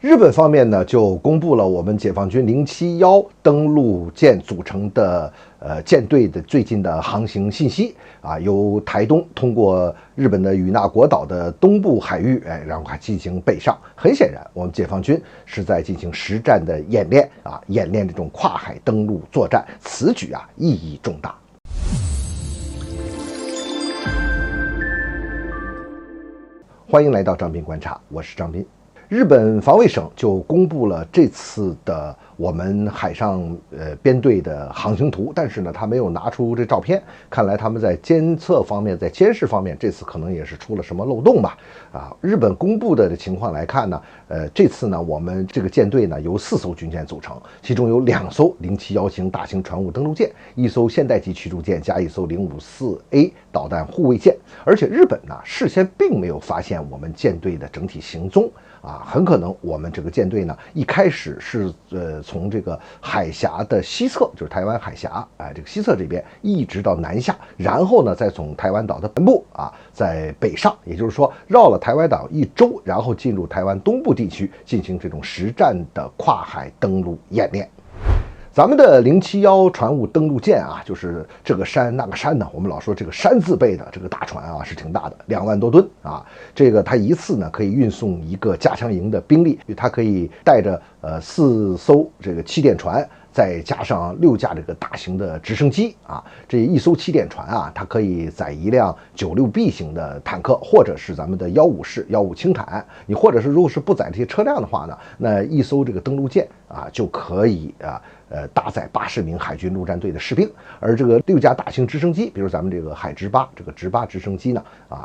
日本方面呢，就公布了我们解放军071登陆舰组成的舰队的最近的航行信息啊，由台东通过日本的与那国岛的东部海域，然后还进行北上。很显然，我们解放军是在进行实战的演练啊，演练这种跨海登陆作战，此举啊意义重大。欢迎来到张斌观察，我是张斌。日本防卫省就公布了这次的我们海上编队的航行图，但是呢，他没有拿出这照片，看来他们在监测方面，在监视方面，这次可能也是出了什么漏洞吧。日本公布的情况来看呢，这次呢，我们这个舰队呢由4艘军舰组成，其中有2艘071型大型船坞登陆舰，1艘现代级驱逐舰加1艘054A 导弹护卫舰，而且日本呢事先并没有发现我们舰队的整体行踪。很可能我们这个舰队呢，一开始是从这个海峡的西侧，就是台湾海峡，这个西侧这边一直到南下，然后呢，再从台湾岛的本部在北上，也就是说绕了台湾岛一周，然后进入台湾东部地区进行这种实战的跨海登陆演练。咱们的071船坞登陆舰就是这个山那个山呢，我们老说这个山字辈的这个大船是挺大的，2万多吨这个它一次呢可以运送一个加强营的兵力，它可以带着4艘这个气垫船，再加上6架这个大型的直升机这一艘气垫船它可以载一辆96B 型的坦克，或者是咱们的150式150轻坦，你或者是如果是不载这些车辆的话呢，那一艘这个登陆舰就可以搭载80名海军陆战队的士兵，而这个6架大型直升机，比如咱们这个海直8这个直8直升机呢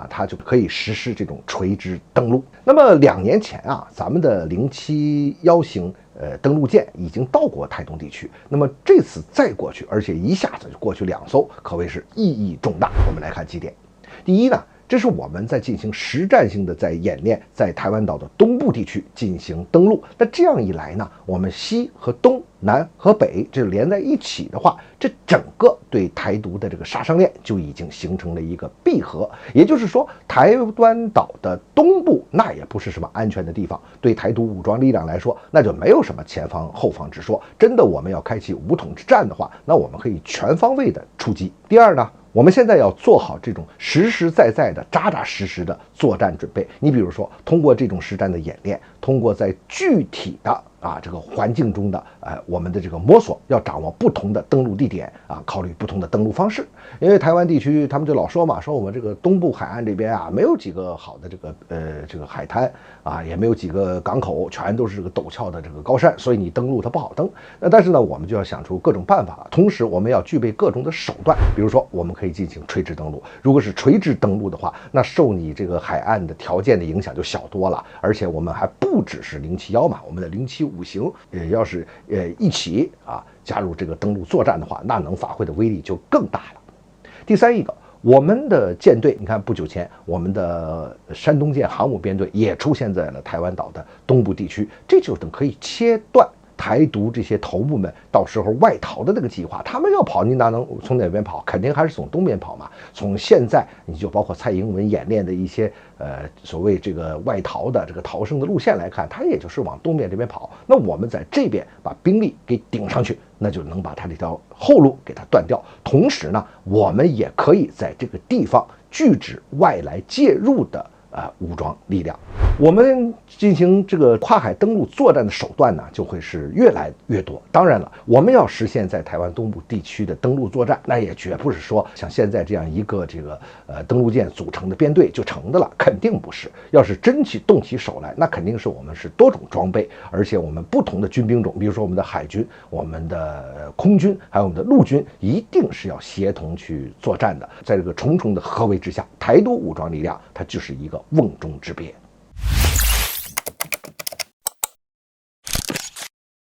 它就可以实施这种垂直登陆。那么2年前咱们的071型登陆舰已经到过台东地区，那么这次再过去，而且一下子就过去2艘，可谓是意义重大。我们来看几点。第一呢，这是我们在进行实战性的在演练，在台湾岛的东部地区进行登陆。那这样一来呢，我们西和东、南和北这连在一起的话，这整个对台独的这个杀伤链就已经形成了一个闭合。也就是说，台湾岛的东部那也不是什么安全的地方，对台独武装力量来说，那就没有什么前方后方之说。真的我们要开启武统之战的话，那我们可以全方位的出击。第二呢，我们现在要做好这种实实在在的扎扎实实的作战准备。你比如说，通过这种实战的演练，通过在具体的这个环境中的我们的这个摸索，要掌握不同的登陆地点考虑不同的登陆方式。因为台湾地区他们就老说嘛，说我们这个东部海岸这边没有几个好的这个海滩也没有几个港口，全都是这个陡峭的这个高山，所以你登陆它不好登。但是呢，我们就要想出各种办法，同时我们要具备各种的手段。比如说，我们可以进行垂直登陆。如果是垂直登陆的话，那受你这个海岸的条件的影响就小多了，而且我们还不只是071嘛，我们的075型要是一起加入这个登陆作战的话，那能发挥的威力就更大了。第三一个，我们的舰队，你看不久前我们的山东舰航母编队也出现在了台湾岛的东部地区，这就可以切断台独这些头目们到时候外逃的那个计划。他们要跑，你哪能从哪边跑？肯定还是从东边跑嘛。从现在你就包括蔡英文演练的一些所谓这个外逃的这个逃生的路线来看，他也就是往东边这边跑。那我们在这边把兵力给顶上去，那就能把他这条后路给他断掉。同时呢，我们也可以在这个地方拒止外来介入的武装力量。我们进行这个跨海登陆作战的手段呢，就会是越来越多。当然了，我们要实现在台湾东部地区的登陆作战，那也绝不是说像现在这样一个这个登陆舰组成的编队就成的了，肯定不是。要是真动起手来，那肯定是我们是多种装备，而且我们不同的军兵种，比如说我们的海军、我们的空军，还有我们的陆军，一定是要协同去作战的。在这个重重的合围之下，台独武装力量它就是一个瓮中之鳖。